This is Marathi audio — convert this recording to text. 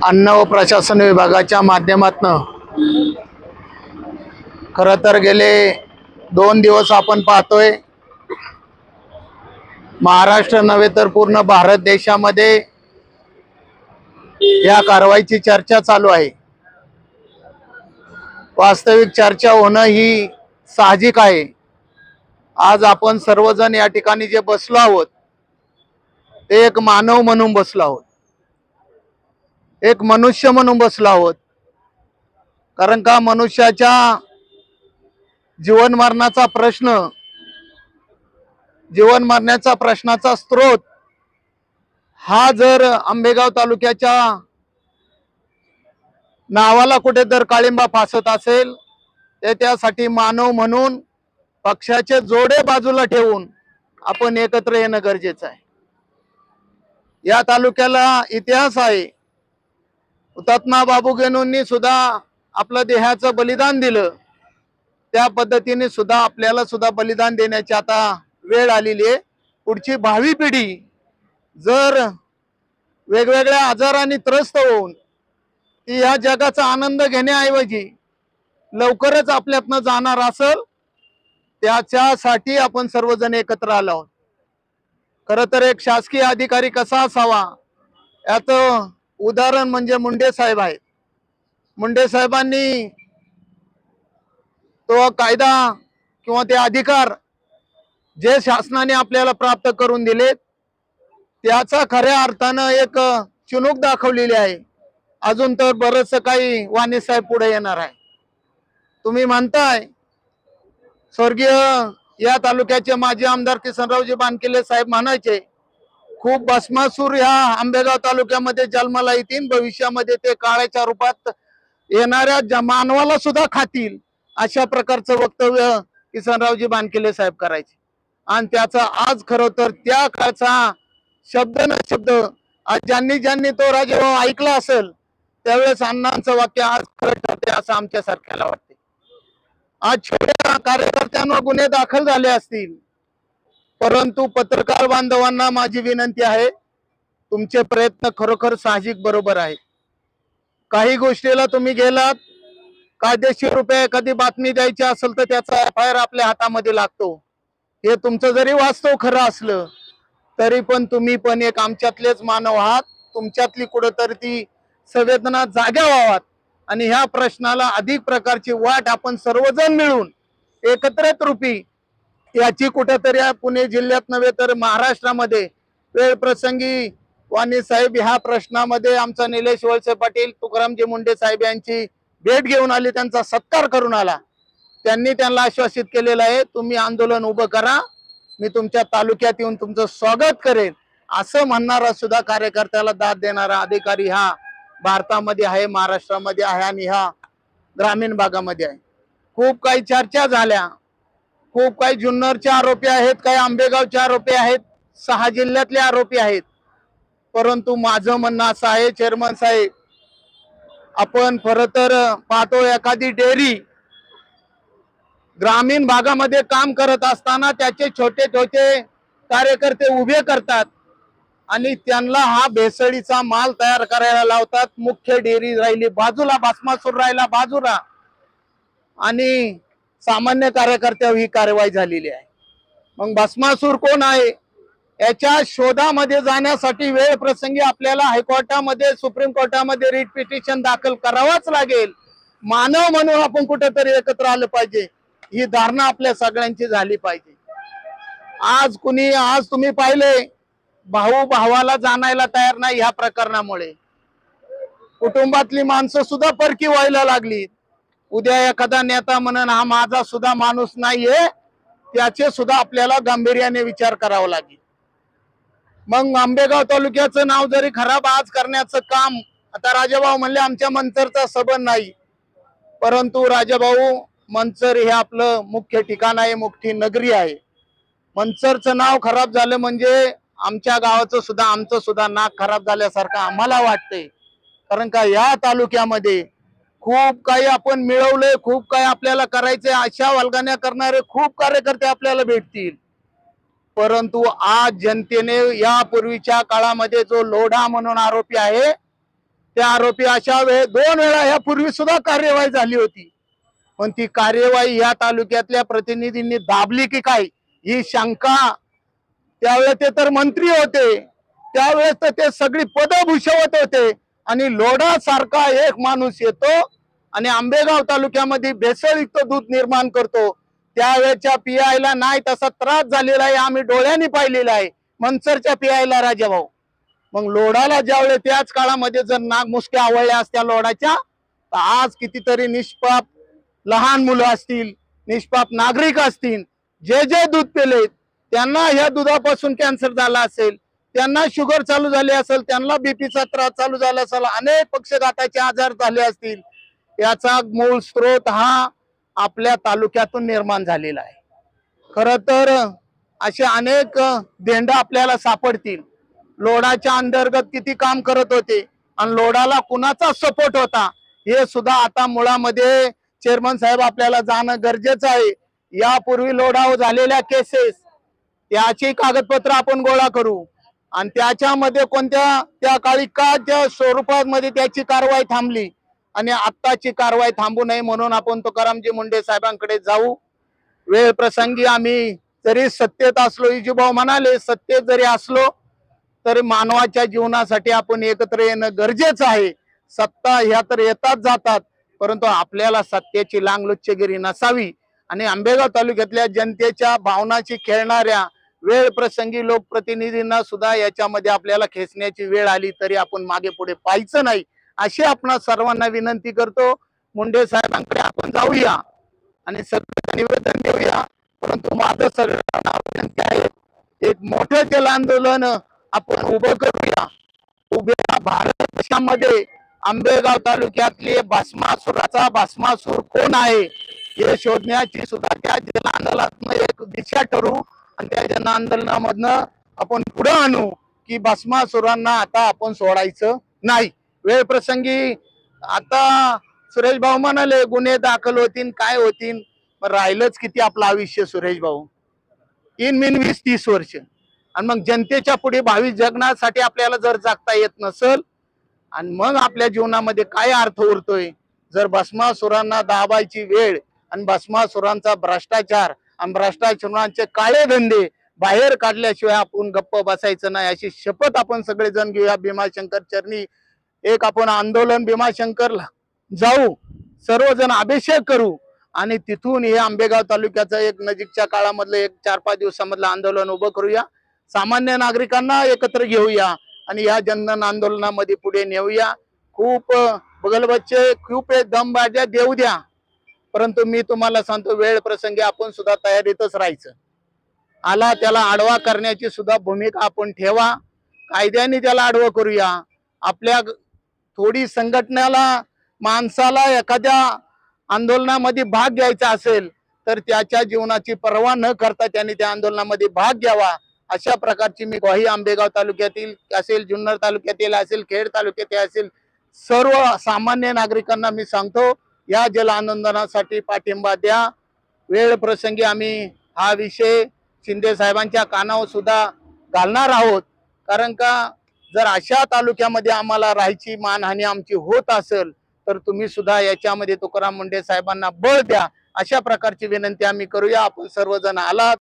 अन्न व प्रशासन विभागाच्या माध्यमातून खरं तर गेले 2 दिवस आपण पाहतोय, महाराष्ट्र नव्हे तर पूर्ण भारत देशामध्ये या कारवाईची चर्चा चालू आहे। वास्तविक चर्चा होणं ही साहजिक आहे। आज आपण सर्वजण या ठिकाणी जे बसलो आहोत ते एक मानव म्हणून बसलो आहोत, एक मनुष्य म्हणून बसलो आहोत। कारण का मनुष्याच्या जीवन मरणाचा प्रश्न, जीवन मरणाचा प्रश्नाचा स्रोत हा जर आंबेगाव तालुक्याच्या नावाला कुठे जर काळिंबा फासत असेल तर त्यासाठी मानव म्हणून पक्षाचे जोडे बाजूला ठेवून आपण एकत्र येणं गरजेचं आहे। या तालुक्याला इतिहास आहे। हुतात्मा बाबू गेनूंनी सुद्धा आपलं देहाचं बलिदान दिलं, त्या पद्धतीने सुद्धा आपल्याला सुद्धा बलिदान देण्याची आता वेळ आलेली आहे। पुढची भावी पिढी जर वेगवेगळ्या आजारांनी त्रस्त होऊन ती या जगाचा आनंद घेण्याऐवजी लवकरच आपल्यातनं जाणार असेल, त्याच्यासाठी आपण सर्वजण एकत्र आलो आहोत। खरं तर एक शासकीय अधिकारी कसा असावा याचं उदाहरण म्हणजे मुंडे साहेब आहेत। मुंडे साहेबांनी तो कायदा किंवा ते अधिकार जे शासनाने आपल्याला प्राप्त करून दिले त्याचा खऱ्या अर्थानं एक चिणूक दाखवलेली आहे। अजून तर बरंच काही वाणी साहेब पुढे येणार आहे। तुम्ही म्हणताय स्वर्गीय या तालुक्याचे माजी आमदार किसनरावजी बानकिल्ले साहेब म्हणायचे, खूप भस्मासूर ह्या आंबेगाव तालुक्यामध्ये जन्माला येतील, भविष्यामध्ये ते काळ्याच्या रूपात येणाऱ्या मानवाला सुद्धा खातील, अशा प्रकारचं वक्तव्य किसनरावजी बानकिल्ले साहेब करायचे। आणि त्याचा आज खरं तर त्या काळचा शब्द न शब्द आज ज्यांनी ज्यांनी तो राजेभाऊ ऐकला असेल त्यावेळेस अण्णांचं वाक्य आज खरं ठरते असं आमच्या सारख्याला वाटते। आज छोट्या कार्यकर्त्यांवर गुन्हे दाखल झाले असतील, परंतु पत्रकार बांधवांना माझी विनंती आहे, तुमचे प्रयत्न खरोखर साहजिक बरोबर आहे। काही गोष्टीला तुम्ही गेलात, कायदेशीर रुपये एखादी बातमी द्यायची असेल तर त्याचा एफआयआर आपल्या हातामध्ये लागतो। हे तुमचं जरी वास्तव खरं असलं तरी पण तुम्ही पण एक आमच्यातलेच मानव आहात। तुमच्यातली कुठंतरी ती संवेदना जाग्या व्हावात आणि ह्या प्रश्नाला अधिक प्रकारची वाट आपण सर्वजण मिळून एकत्रित रूपी याची कुठेतरी पुणे जिल्ह्यात नव्हे तर महाराष्ट्रामध्ये वेळ प्रसंगी वाणी साहेब ह्या प्रश्नामध्ये आमचा निलेश वळसे पाटील, तुकारामजी मुंडे साहेब यांची भेट घेऊन आले, त्यांचा सत्कार करून आला। त्यांनी त्यांना आश्वासित केलेलं आहे, तुम्ही आंदोलन उभं करा, मी तुमच्या तालुक्यात येऊन तुमचं स्वागत करेन, असं म्हणणारा सुद्धा कार्यकर्त्याला दाद देणारा अधिकारी हा भारतामध्ये आहे, महाराष्ट्रामध्ये आहे आणि ह्या ग्रामीण भागामध्ये आहे। खूप काही चर्चा झाल्या, खूप काही जुन्नरचे आरोपी आहेत, काही आंबेगावचे आरोपी आहेत, 6 जिल्ह्यातले आरोपी आहेत। परंतु माझं म्हणणं असं आहे चेअरमन साहेब, आपण खरं तर पाहतो एखादी डेअरी ग्रामीण भागामध्ये काम करत असताना त्याचे छोटे छोटे कार्यकर्ते उभे करतात आणि त्यांना हा भेसळीचा माल तयार करायला लावतात। मुख्य डेअरी राहिली बाजूला, भस्मासूर राहिला बाजूला आणि सामान्य कार्यकर्त्यावर ही कारवाई झालेली आहे। मग भस्मासूर कोण आहे याच्या शोधामध्ये जाण्यासाठी वेळ प्रसंगी आपल्याला हायकोर्टामध्ये, सुप्रीम कोर्टामध्ये रिट पिटिशन दाखल करावाच लागेल। मानव म्हणून आपण कुठेतरी एकत्र आलं पाहिजे, ही धारणा आपल्या सगळ्यांची झाली पाहिजे। आज तुम्ही पाहिले भाऊ भावाला जाणायला तयार नाही, ह्या प्रकरणामुळे कुटुंबातली माणसं सुद्धा परकी व्हायला लागली। उद्या एखादा नेता म्हणून हा माझा सुद्धा माणूस नाहीये, त्याचे सुद्धा आपल्याला गांभीर्याने विचार करावा लागेल। मग आंबेगाव तालुक्याचं नाव जरी खराब आज करण्याचं काम, आता राजाभाऊ म्हणले आमच्या मंचरचा संबंध नाही, परंतु राजाभाऊ मंचर हे आपलं मुख्य ठिकाण आहे, मुख्य नगरी आहे। मंचरचं नाव खराब झालं म्हणजे आमच्या गावाचं सुद्धा, आमचं सुद्धा नाक खराब झाल्यासारखं आम्हाला वाटतंय। कारण का या तालुक्यामध्ये खूप काही आपण मिळवलंय, खूप काही आपल्याला करायचंय, अशा वल्गण्या करणारे खूप कार्यकर्ते आपल्याला भेटतील, परंतु आज जनतेने यापूर्वीच्या काळामध्ये जो लोढा म्हणून आरोपी आहे त्या आरोपी अशा 2 वेळा यापूर्वी सुद्धा कार्यवाही झाली होती, पण ती कार्यवाही या तालुक्यातल्या प्रतिनिधींनी दाबली की काय ही शंका. त्यावेळेस ते तर मंत्री होते, त्यावेळेस तर ते सगळी पदं भूषवत होते, आणि लोढा सारखा एक माणूस येतो आणि आंबेगाव तालुक्यामध्ये भेसळयुक्त दूध निर्माण करतो. त्यावेळेच्या पीआयला नाही तसा त्रास झालेला आहे, आम्ही डोळ्यांनी पाहिलेला आहे, मनसरच्या पीआयला राजाभाऊ. मग लोढाला ज्यावेळेस त्याच काळामध्ये जर नाग मुसक्या आवळल्या असत्या लोढाच्या, तर आज कितीतरी निष्पाप लहान मुलं असतील, निष्पाप नागरिक असतील, जे जे दूध पिले त्यांना या दुधापासून कॅन्सर झाला असेल, त्यांना शुगर चालू झाली असेल, त्यांना बीपीचा त्रास चालू झाला असेल, अनेक पक्षघाताचे आजार झाले असतील. याचा मूळ स्रोत हा आपल्या तालुक्यातून निर्माण झालेला आहे. खर तर असे अनेक देंड आपल्याला सापडतील. लोढाच्या अंतर्गत किती काम करत होते आणि लोढाला कुणाचा सपोर्ट होता हे सुद्धा आता मुळामध्ये चेअरमन साहेब आपल्याला जाणं गरजेचं आहे. यापूर्वी लोढावर झालेल्या केसेस त्याची कागदपत्र आपण गोळा करू आणि त्याच्यामध्ये कोणत्या त्या काळी का त्या स्वरूपामध्ये त्याची कारवाई थांबली आणि आत्ताची कारवाई थांबू नये म्हणून आपण तुकारामजी मुंडे साहेबांकडे जाऊ. वेळ प्रसंगी आम्ही जरी सत्तेत असलो, इजूभाऊ म्हणाले सत्तेत जरी असलो तरी मानवाच्या जीवनासाठी आपण एकत्र येणं गरजेचं आहे. सत्ता ह्या तर येतात जातात, परंतु आपल्याला सत्तेची लांगलुच्चगिरी नसावी आणि आंबेगाव तालुक्यातल्या जनतेच्या भावनाची खेळणाऱ्या वेळ प्रसंगी लोकप्रतिनिधींना सुद्धा याच्यामध्ये आपल्याला खेचण्याची वेळ आली तरी आपण मागे पुढे पाहायचं नाही, अशी आपण सर्वांना विनंती करतो. मुंडे साहेबांकडे आपण जाऊया आणि सगळं निवेदन देऊया. परंतु माझं सगळ्यांना विनंती आहे, एक मोठं जल आंदोलन आपण उभं करूया. उभ्या भारत देशामध्ये आंबेगाव तालुक्यातले भस्मासुराचा भस्मासूर कोण आहे हे शोधण्याची सुद्धा त्या जन आंदोलनातनं एक दिशा ठरू आणि त्या जन आंदोलनामधनं आपण पुढे आणू की भस्मासुरांना आता आपण सोडायचं नाही. वेळ प्रसंगी आता सुरेश भाऊ म्हणाले गुन्हे दाखल होतील काय होतील, राहिलंच किती आपलं आयुष्य सुरेश भाऊ, इन मिन 20-30 वर्ष. आणि मग जनतेच्या पुढे भावी जगण्यासाठी आपल्याला जर जगता येत नसेल आणि मग आपल्या जीवनामध्ये काय अर्थ उरतोय. जर भस्मासुरांना दाबायची वेळ आणि भस्मासुरांचा भ्रष्टाचार आणि भ्रष्टाचारांचे काळे धंदे बाहेर काढल्याशिवाय आपण गप्प बसायचं नाही, अशी शपथ आपण सगळेजण घेऊया. भीमाशंकर चरणी एक आपण आंदोलन भीमाशंकरला जाऊ, सर्वजण अभिषेक करू आणि तिथून हे आंबेगाव तालुक्याचं एक नजीकच्या काळामधलं एक 4-5 दिवसामधलं आंदोलन उभं करूया. सामान्य नागरिकांना एकत्र घेऊया आणि या जनधन आंदोलनामध्ये पुढे नेऊया. खूप बगल बच्चे खूप दमबाज्या देऊ द्या, परंतु मी तुम्हाला सांगतो वेळ प्रसंगी आपण सुद्धा तयारीतच राहायचं. आला त्याला आडवा करण्याची सुद्धा भूमिका आपण ठेवा, कायद्याने त्याला आडवं करूया. आपल्या थोडी संघटनेला माणसाला एखाद्या आंदोलनामध्ये भाग घ्यायचा असेल तर त्याच्या जीवनाची पर्वा न करता त्यांनी त्या आंदोलनामध्ये भाग घ्यावा, अशा प्रकारची मी ग्वाही आंबेगाव तालुक्यातील असेल, जुन्नर तालुक्यातील असेल, खेड तालुक्यातील असेल, सर्व सामान्य नागरिकांना मी सांगतो. या जल आंदोलनासाठी पाठिंबा द्या. वेळ प्रसंगी आम्ही हा विषय शिंदे साहेबांच्या कानावर सुद्धा घालणार आहोत, कारण का जर अशा तालुक्यामध्ये आम्हाला राहायची मानहानी आमची होत असेल तर तुम्ही सुद्धा याच्यामध्ये तुकाराम मुंडे साहेबांना बळ द्या, अशा प्रकारची विनंती आम्ही करूया. आपण सर्वजण आलात